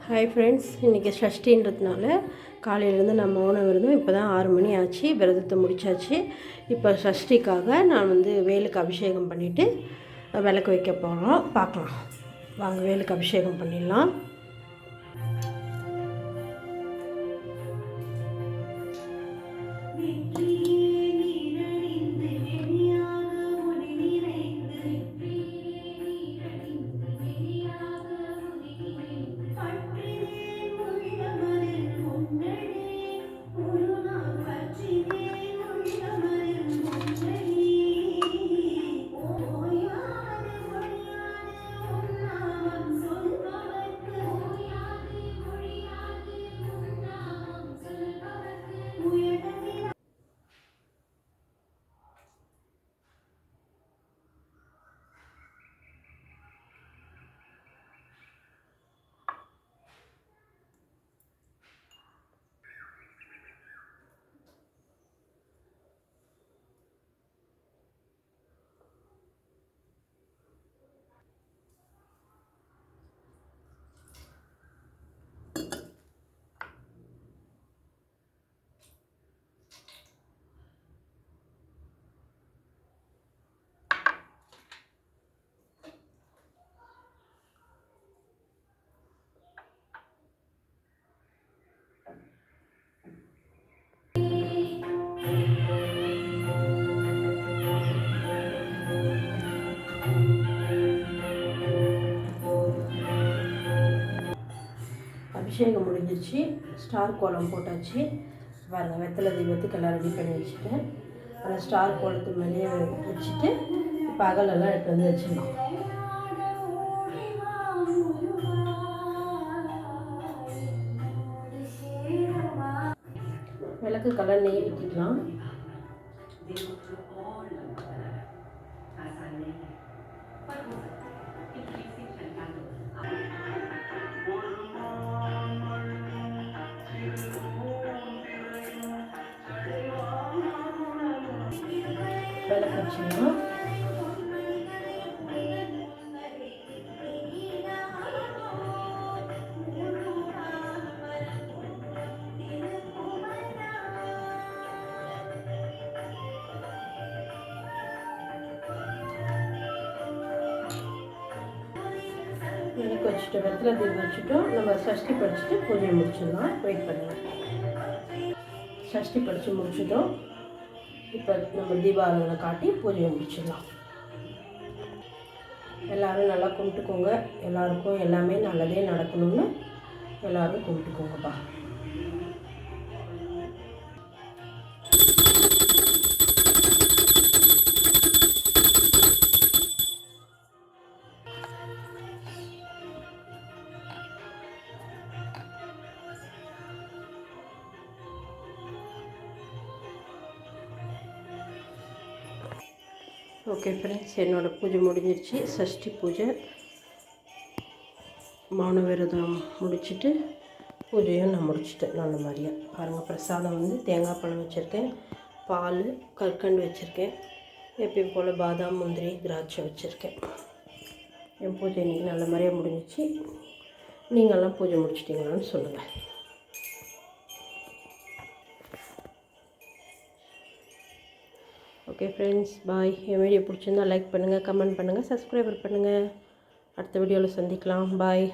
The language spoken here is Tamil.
ஹாய் ஃப்ரெண்ட்ஸ், இன்றைக்கி ஷஷ்டின்றதுனால காலையிலேருந்து நான் மௌனம் விரதம். இப்போ தான் 6 மணி ஆச்சு, விரதத்தை முடித்தாச்சு. இப்போ ஷஷ்டிக்காக நான் வேலுக்கு அபிஷேகம் பண்ணிவிட்டு விளக்கு வைக்க போகிறோம். பார்க்கலாம் வாங்க, வேலுக்கு அபிஷேகம் பண்ணிடலாம். அபிஷேகம் முடிஞ்சிருச்சு, ஸ்டார் கோலம் போட்டாச்சு. பாருங்கள், வெத்தலை தீபத்துக்கு எல்லாம் ரெடி பண்ணி வச்சுட்டேன். அந்த ஸ்டார் கோலத்து மேலேயே வச்சுட்டு பகலெல்லாம் எடுத்து வச்சிடலாம். விளக்கு கலர் நெய் ஊற்றிக்கலாம். விளக்கு வச்சுக்கலாம். விளக்கு வச்சுட்டு வெத்தலை தீபம் வச்சுட்டோம். நம்ம சஷ்டி படிச்சுட்டு பூஜையை முடிச்சிடலாம். வெயிட் பண்ணுங்கள். சஷ்டி படித்து முடிச்சிட்டோம். இப்போ நம்ம தீபாவளிகளை காட்டி பூஜையை முடிச்சிடலாம். எல்லோரும் நல்லா கும்பிட்டுக்கோங்க. எல்லாருக்கும் எல்லாமே நல்லதே நடக்கணும்னு எல்லோரும் கும்பிட்டுக்கோங்கப்பா. ஓகே ஃப்ரெண்ட்ஸ், என்னோடய பூஜை முடிஞ்சிருச்சு. சஷ்டி பூஜை மௌன விரதம் முடிச்சுட்டு பூஜையும் நான் முடிச்சுட்டேன். நல்ல மாதிரியாக பாருங்கள். பிரசாதம் தேங்காய் பழம் வச்சுருக்கேன், பால், கற்கண்டு வச்சுருக்கேன். எப்பயும் போல் பாதாம், முந்திரி, திராட்சை வச்சுருக்கேன். என் பூஜை இன்றைக்கி நல்ல மாதிரியாக முடிஞ்சிச்சு. நீங்கள்லாம் பூஜை முடிச்சிட்டிங்களான்னு சொல்லுங்கள். ஓகே ஃப்ரெண்ட்ஸ், பாய். என் வீடியோ பிடிச்சிருந்தால் லைக் பண்ணுங்கள், கமெண்ட் பண்ணுங்கள், சப்ஸ்கிரைபர் பண்ணுங்கள். அடுத்த வீடியோவில் சந்திக்கலாம். பாய்.